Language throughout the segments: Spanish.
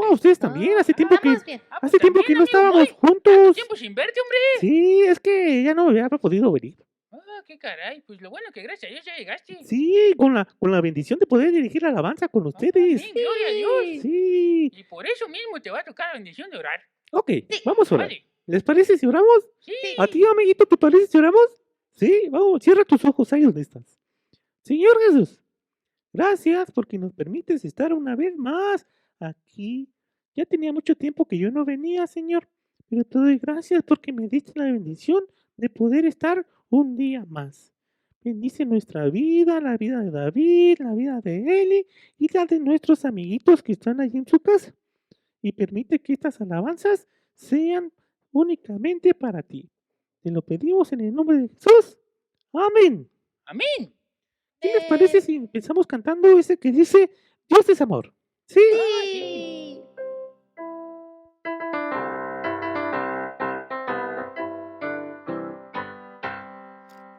ustedes también. Hace tiempo que Vamos bien. hace tiempo que no amigo, estábamos Tanto juntos. tiempo sin verte, hombre. Sí, es que ya no había podido venir. Qué caray. Pues lo bueno que gracias a Dios ya llegaste. Sí, con la bendición de poder dirigir la alabanza con ustedes. Amén, gloria a Dios. Sí. Y por eso mismo te va a tocar la bendición de orar. Ok, vamos a orar. Vale. ¿Les parece si oramos? Sí. ¿A ti, amiguito, te parece si oramos? Sí, vamos, cierra tus ojos, ahí donde estás. Señor Jesús, gracias porque nos permites estar una vez más aquí. Ya tenía mucho tiempo que yo no venía, Señor, pero te doy gracias porque me diste la bendición de poder estar un día más. Bendice nuestra vida, la vida de David, la vida de Eli y la de nuestros amiguitos que están allí en su casa. Y permite que estas alabanzas sean únicamente para ti. Te lo pedimos en el nombre de Jesús. Amén. Amén. ¿Qué les parece si empezamos cantando ese que dice Dios es amor? ¿Sí? Sí.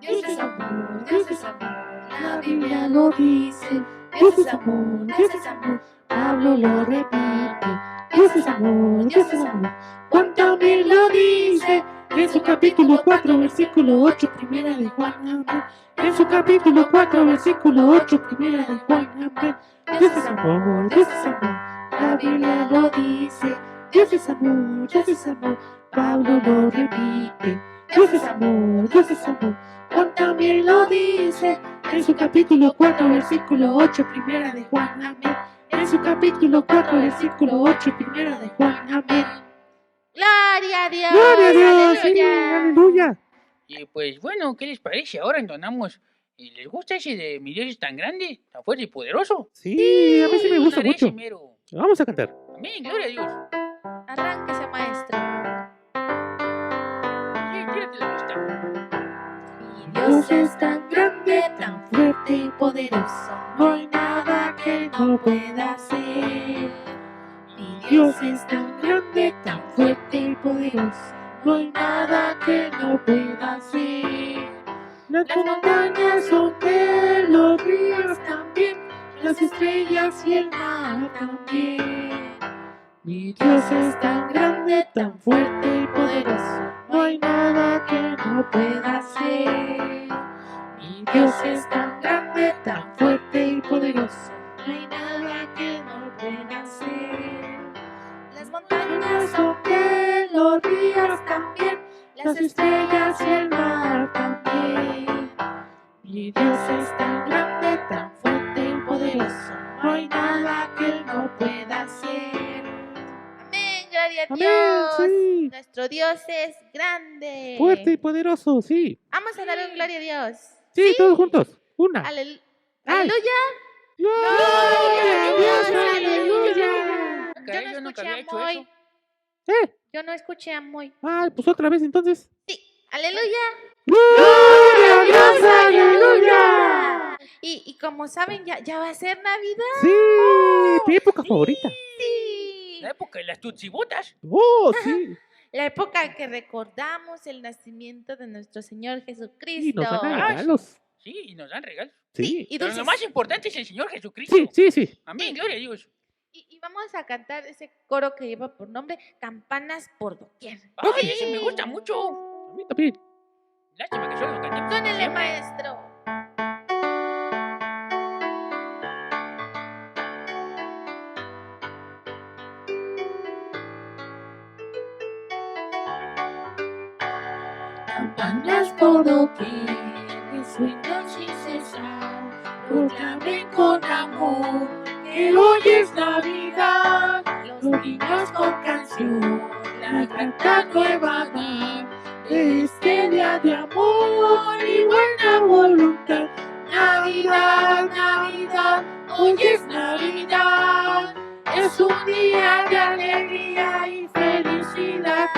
Dios es amor, Dios es amor, la Biblia lo dice. Dios es amor, Dios es amor, Pablo lo repite. Dios es amor, Dios es amor, Juan también lo dice. En su capítulo 4, versículo 8, primera de Juan, amén. En su capítulo 4, versículo 8, primera de Juan, amén. Dios es amor, Dios es amor, la Biblia lo dice. Dios es amor, Dios es amor, Pablo lo repite. Dios es amor, Dios es amor, Juan también lo dice. En su capítulo 4, versículo 8, primera de Juan, amén. En su capítulo 4, versículo 8, primera de Juan, amén. Gloria a Dios. Gloria a Dios. Sí, Aleluya. aleluya. Y pues bueno, ¿qué les parece? Ahora entonamos. ¿Les gusta ese de mi Dios es tan grande, tan fuerte y poderoso? Sí, a mí sí me gusta Entonaré ese mucho. mero. Vamos a cantar. Amén, gloria a Dios. Arránquese, maestro. Sí, tírate la pista. Mi Dios es tan grande, tan fuerte y poderoso. No hay nada que no pueda hacer. Mi Dios es tan grande, tan fuerte y poderoso. No hay nada que no pueda hacer. Las montañas son de los ríos también, las estrellas y el mar también. Mi Dios es tan grande, tan fuerte y poderoso. No hay nada que no pueda hacer. Mi Dios es tan grande, tan fuerte y poderoso. No hay nada que no pueda hacer. Las montañas son de los ríos también, las estrellas y el mar también. Mi Dios es tan grande, tan fuerte y poderoso. No hay nada que Él no pueda hacer. Amén, gloria a Amén, Dios. sí. Nuestro Dios es grande. Fuerte y poderoso, sí. Vamos a dar un gloria a Dios. Sí, todos juntos. Una. Alel- Ay. Aleluya. Gloria a Dios, aleluya. Caray, Yo no yo nunca escuché había a hecho Moy. eso. Yo no escuché a Moy. Ay, pues otra vez entonces. Sí, aleluya. Gloria a Dios, aleluya. Y como saben, ya va a ser Navidad. Sí, mi época favorita. Sí. La época de las tutsibotas. Oh, sí. La época en que recordamos el nacimiento de nuestro Señor Y Jesucristo. nos dan Ah, regalos. Sí, y nos dan regalos. Sí. Y Pero dulces. lo más importante es el Señor Jesucristo. Sí, sí, sí. Amén, gloria a Dios. Y vamos a cantar ese coro que lleva por nombre Campanas por doquier. Ay, ese me gusta mucho. A mí también. Lástima que solo lo cantemos. Tónele, maestro. Campanas por doquier, resuenan sin cesar, proclamen con amor que hoy es Navidad. Los niños con canción la cantan nueva vida de este día de amor y buena voluntad. Navidad, Navidad, hoy es Navidad, es un día de alegría y felicidad.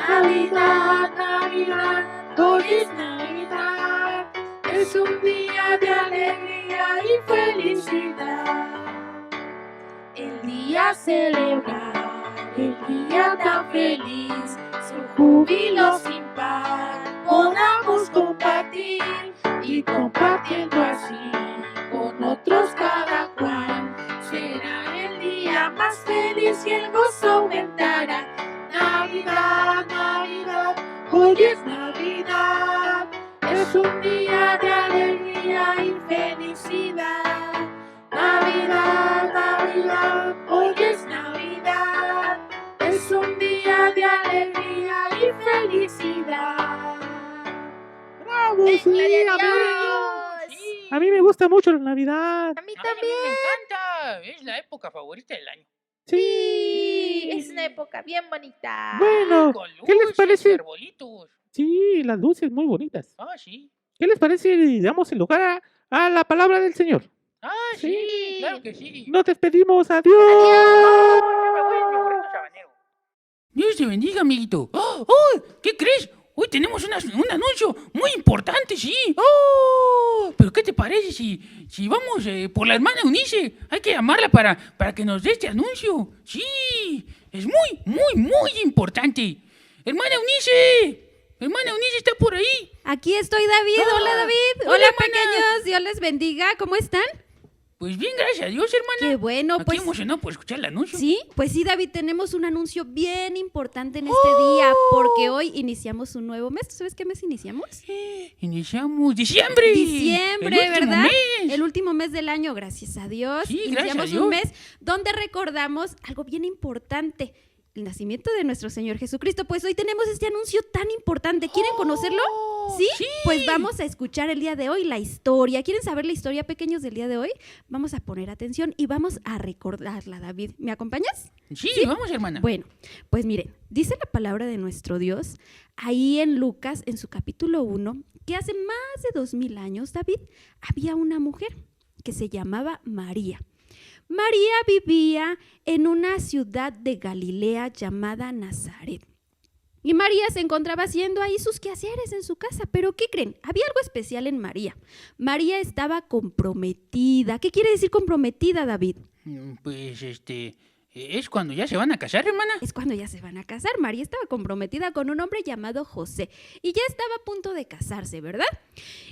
Navidad, Navidad, hoy es Navidad, es un día de alegría y felicidad. El día a celebrar, el día tan feliz, sin júbilo, sin par, podamos compartir y compartiendo así con otros cada cual, será el día más feliz y el gozo aumentará. Navidad, Navidad, hoy es Navidad. Es un día de alegría y felicidad. Navidad, Navidad, hoy es Navidad. Es un día de alegría y felicidad. ¡Bravo! Sí, ¡Gloria a a mí, Dios! Sí. a mí me gusta mucho la Navidad. A mí Ay, a mí también. me encanta. Es la época favorita del año. Sí, es una época bien bonita. Bueno, Con ¿qué les luces y parece? arbolitos. Sí, las luces muy bonitas. Ah, sí. ¿Qué les parece si damos el lugar a la palabra del Señor? Ah, Sí. sí, claro que sí. Nos despedimos. Adiós. No, yo me voy en mi gorrito sabanero. Dios te bendiga, amiguito. ¡Oh! ¿Qué crees? Hoy tenemos un anuncio muy importante, sí. ¡Oh! ¿Pero qué te parece si vamos por la hermana Eunice? Hay que llamarla para que nos dé este anuncio. Sí, es muy importante. ¡Hermana Eunice! ¡Hermana Eunice está por ahí! Aquí estoy, David. Hola, Ah, David. hola, Hola, hermana. pequeños. Dios les bendiga. ¿Cómo están? Pues bien, gracias a Dios, hermana. Qué bueno, Aquí pues. emocionado por escuchar el anuncio. Sí, pues sí, David, tenemos un anuncio bien importante en este día, porque hoy iniciamos un nuevo mes. ¿Tú sabes qué mes iniciamos? Iniciamos diciembre. Diciembre, El último ¿verdad? mes. El último mes del año, gracias a Dios. Sí, gracias Iniciamos a Dios. un mes donde recordamos algo bien importante. El nacimiento de nuestro Señor Jesucristo. Pues hoy tenemos este anuncio tan importante. ¿Quieren conocerlo? ¿Sí? Sí. Pues vamos a escuchar el día de hoy la historia. ¿Quieren saber la historia, pequeños, del día de hoy? Vamos a poner atención y vamos a recordarla, David. ¿Me acompañas? Sí, vamos, hermana. Bueno, pues miren, dice la palabra de nuestro Dios ahí en Lucas, en su capítulo 1, que hace más de 2000 años, David, había una mujer que se llamaba María. María vivía en una ciudad de Galilea llamada Nazaret. Y María se encontraba haciendo ahí sus quehaceres en su casa. Pero ¿qué creen? Había algo especial en María. María estaba comprometida. ¿Qué quiere decir comprometida, David? Pues, es cuando ya se van a casar, hermana. Es cuando ya se van a casar. María estaba comprometida con un hombre llamado José y ya estaba a punto de casarse, ¿verdad?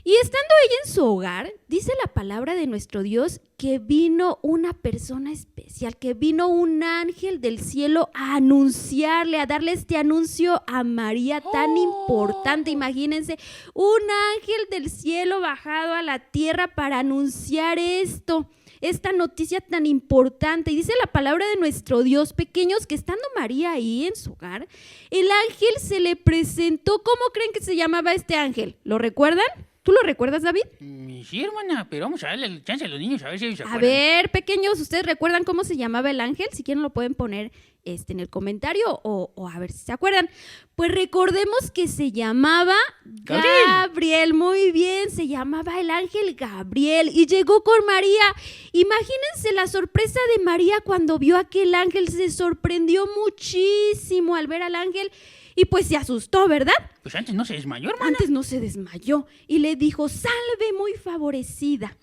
Y estando ella en su hogar, dice la palabra de nuestro Dios que vino una persona especial, que vino un ángel del cielo a anunciarle, a darle este anuncio a María tan importante. Imagínense, un ángel del cielo bajado a la tierra para anunciar esta noticia tan importante. Y dice la palabra de nuestro Dios, pequeños, que estando María ahí en su hogar, el ángel se le presentó. ¿Cómo creen que se llamaba este ángel? ¿Lo recuerdan? ¿Tú lo recuerdas, David? Sí, hermana, pero vamos a darle el chance a los niños a ver si ellos se A acuerdan. ver, pequeños, ¿ustedes recuerdan cómo se llamaba el ángel? Si quieren lo pueden poner en el comentario o a ver si se acuerdan. Pues recordemos que se llamaba Gabriel. Muy bien, se llamaba el ángel Gabriel y llegó con María. Imagínense la sorpresa de María cuando vio a aquel ángel. Se sorprendió muchísimo al ver al ángel y pues se asustó, ¿verdad? Pues antes no se desmayó, hermana. Antes no se desmayó y le dijo, salve muy favorecida.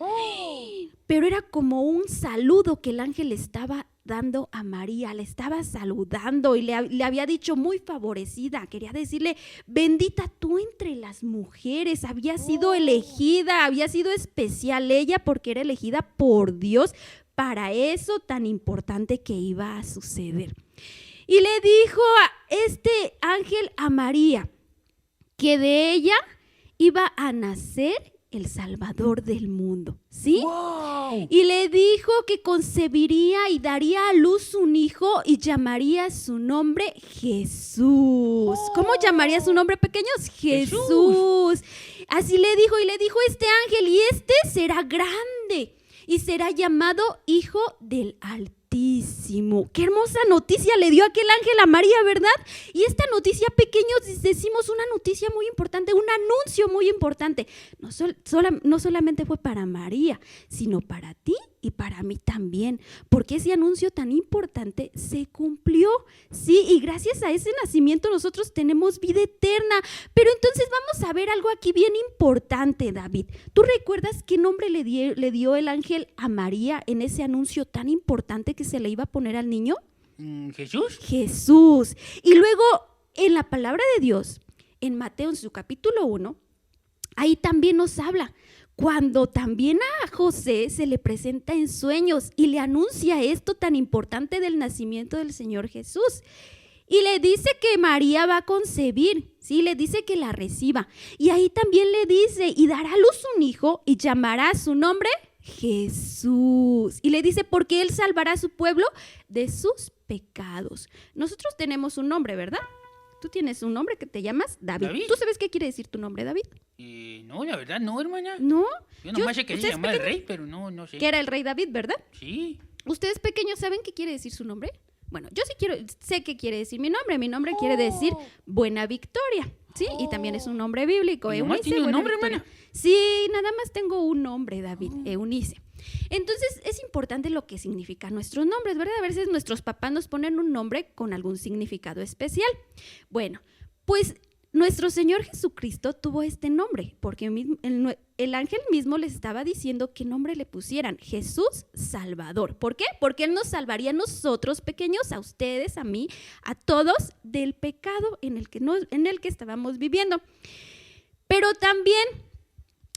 Pero era como un saludo que el ángel le estaba dando a María, le estaba saludando y le había dicho muy favorecida. Quería decirle, bendita tú entre las mujeres, había sido elegida, había sido especial ella porque era elegida por Dios para eso tan importante que iba a suceder. Y le dijo a este ángel a María que de ella iba a nacer el Salvador del mundo, ¿sí? ¡Wow! Y le dijo que concebiría y daría a luz un hijo y llamaría su nombre Jesús. ¿Cómo llamaría su nombre, pequeños? Jesús. Así le dijo, y le dijo este ángel, y este será grande y será llamado Hijo del Altísimo. Qué hermosa noticia le dio aquel ángel a María, ¿verdad? Y esta noticia, pequeños, decimos una noticia muy importante, un anuncio muy importante. No solamente fue para María, sino para ti y para mí también, porque ese anuncio tan importante se cumplió, sí, y gracias a ese nacimiento nosotros tenemos vida eterna. Pero entonces vamos a ver algo aquí bien importante, David. ¿Tú recuerdas qué nombre le dio el ángel a María en ese anuncio tan importante que se le iba a poner al niño? ¿Jesús? Jesús. Y luego en la palabra de Dios, en Mateo, en su capítulo 1, ahí también nos habla cuando también a José se le presenta en sueños y le anuncia esto tan importante del nacimiento del Señor Jesús. Y le dice que María va a concebir, ¿sí? Le dice que la reciba. Y ahí también le dice, y dará a luz un hijo y llamará su nombre Jesús. Y le dice, porque él salvará a su pueblo de sus pecados. Nosotros tenemos un nombre, ¿verdad? Tú tienes un nombre que te llamas David. David. ¿Tú sabes qué quiere decir tu nombre, David? No, la verdad no, hermana. ¿No? Yo nomás sé que se ¿ustedes llama el pequeños? rey, pero no sé. Que era el rey David, ¿verdad? Sí. ¿Ustedes pequeños saben qué quiere decir su nombre? Bueno, yo sí sé qué quiere decir mi nombre. Mi nombre quiere decir Buena Victoria, ¿sí? Y también es un nombre bíblico. ¿Y nomás Eunice, tiene un Buena nombre, Victoria. hermana? Sí, nada más tengo un nombre, David, Eunice. Entonces, es importante lo que significan nuestros nombres, ¿verdad? A veces nuestros papás nos ponen un nombre con algún significado especial. Bueno, pues nuestro Señor Jesucristo tuvo este nombre, porque el ángel mismo les estaba diciendo qué nombre le pusieran: Jesús Salvador. ¿Por qué? Porque Él nos salvaría a nosotros pequeños, a ustedes, a mí, a todos, del pecado en el que estábamos viviendo. Pero también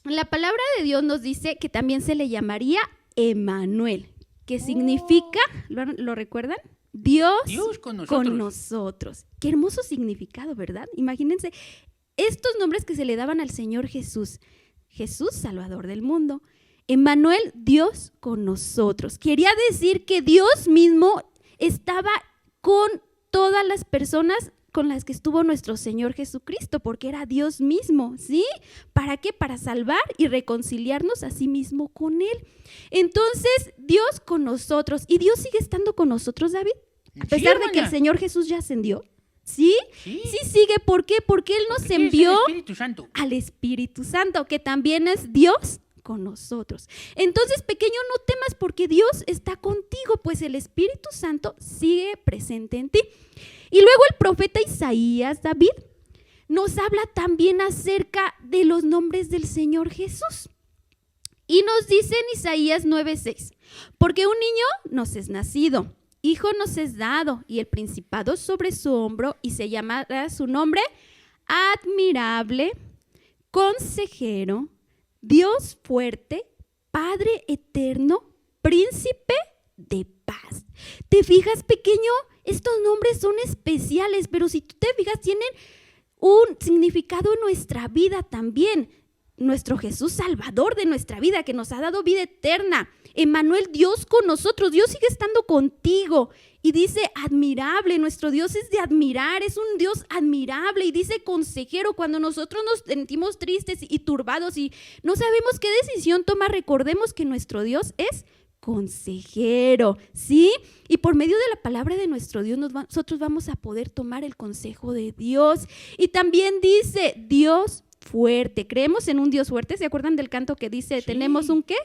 la palabra de Dios nos dice que también se le llamaría Emmanuel, que significa, ¿lo recuerdan? Dios con nosotros. Qué hermoso significado, ¿verdad? Imagínense estos nombres que se le daban al Señor Jesús. Jesús, Salvador del mundo. Emmanuel, Dios con nosotros. Quería decir que Dios mismo estaba con todas las personas con las que estuvo nuestro Señor Jesucristo, porque era Dios mismo, ¿sí? ¿Para qué? Para salvar y reconciliarnos a sí mismo con Él. Entonces, Dios con nosotros. ¿Y Dios sigue estando con nosotros, David? A pesar de que el Señor Jesús ya ascendió. ¿Sí? Sí sigue. ¿Por qué? Porque Él nos envió al Espíritu Santo, que también es Dios con nosotros. Entonces, pequeño, no temas, porque Dios está contigo, pues el Espíritu Santo sigue presente en ti. Y luego el profeta Isaías, David, nos habla también acerca de los nombres del Señor Jesús. Y nos dice en Isaías 9:6, porque un niño nos es nacido, hijo nos es dado, y el principado sobre su hombro, y se llamará su nombre admirable, consejero, Dios fuerte, Padre eterno, príncipe de paz. ¿Te fijas, pequeño? Estos nombres son especiales, pero si tú te fijas, tienen un significado en nuestra vida también. Nuestro Jesús Salvador de nuestra vida, que nos ha dado vida eterna. Emmanuel, Dios con nosotros. Dios sigue estando contigo. Y dice admirable, nuestro Dios es de admirar, es un Dios admirable. Y dice consejero, cuando nosotros nos sentimos tristes y turbados y no sabemos qué decisión tomar, recordemos que nuestro Dios es consejero, ¿sí? Y por medio de la palabra de nuestro Dios nosotros vamos a poder tomar el consejo de Dios. Y también dice Dios fuerte. ¿Creemos en un Dios fuerte? ¿Se acuerdan del canto que dice, sí, tenemos un qué?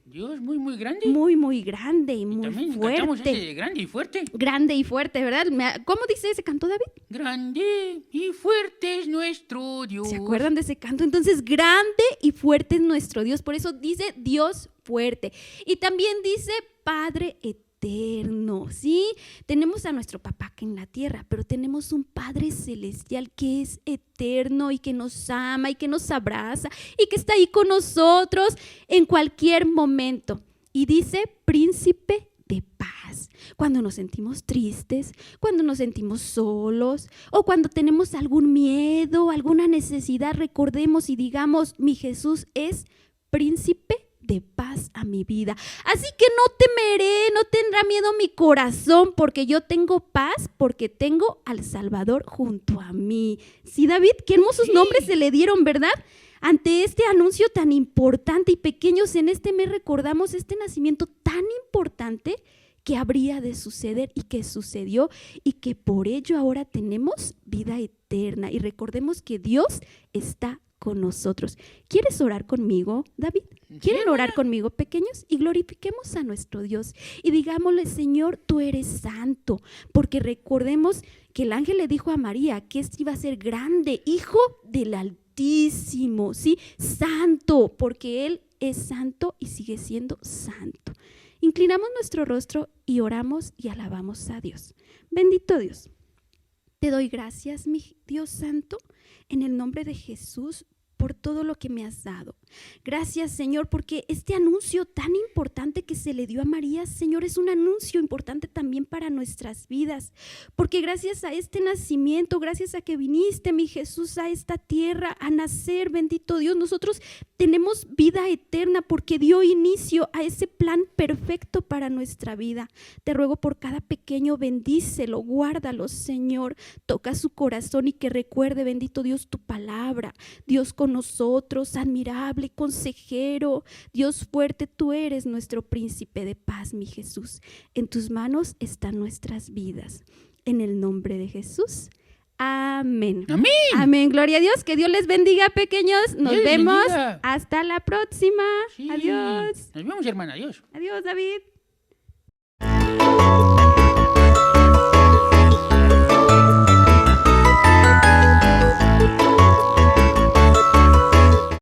Dios muy, muy grande. Muy, muy grande y muy también fuerte. Cantamos ese grande y fuerte. Grande y fuerte, ¿verdad? ¿Cómo dice ese canto, David? Grande y fuerte es nuestro Dios. ¿Se acuerdan de ese canto? Entonces, grande y fuerte es nuestro Dios. Por eso dice Dios fuerte. Y también dice Padre eterno, ¿sí? Tenemos a nuestro papá aquí en la tierra, pero tenemos un Padre celestial que es eterno y que nos ama y que nos abraza y que está ahí con nosotros en cualquier momento. Y dice príncipe de paz. Cuando nos sentimos tristes, cuando nos sentimos solos o cuando tenemos algún miedo, alguna necesidad, recordemos y digamos, mi Jesús es príncipe de paz a mi vida. Así que no temeré, no tendrá miedo mi corazón, porque yo tengo paz, porque tengo al Salvador junto a mí. Sí, David, qué hermosos nombres se le dieron, ¿verdad? Ante este anuncio tan importante y pequeños, en este mes recordamos este nacimiento tan importante que habría de suceder y que sucedió y que por ello ahora tenemos vida eterna. Y recordemos que Dios está con nosotros. ¿Quieres orar conmigo, David? ¿Quieren orar conmigo, pequeños? Y glorifiquemos a nuestro Dios y digámosle, Señor, tú eres santo, porque recordemos que el ángel le dijo a María que este iba a ser grande, hijo del Altísimo, ¿sí? Santo, porque Él es santo y sigue siendo santo. Inclinamos nuestro rostro y oramos y alabamos a Dios. Bendito Dios, te doy gracias, mi Dios santo, en el nombre de Jesús, por todo lo que me has dado. Gracias, Señor, porque este anuncio tan importante que se le dio a María, Señor, es un anuncio importante también para nuestras vidas. Porque gracias a este nacimiento, gracias a que viniste, mi Jesús, a esta tierra a nacer, bendito Dios, nosotros tenemos vida eterna porque dio inicio a ese plan perfecto para nuestra vida. Te ruego por cada pequeño, bendícelo, guárdalo, Señor. Toca su corazón y que recuerde, bendito Dios, tu palabra. Dios con nosotros, admirable, consejero, Dios fuerte, tú eres nuestro príncipe de paz, mi Jesús. En tus manos están nuestras vidas. En el nombre de Jesús. Amén. Amén. Amén. Gloria a Dios. Que Dios les bendiga, pequeños. Nos Dios les vemos. bendiga. Hasta la próxima. Sí. Adiós. Nos vemos, hermana. Adiós. Adiós, David.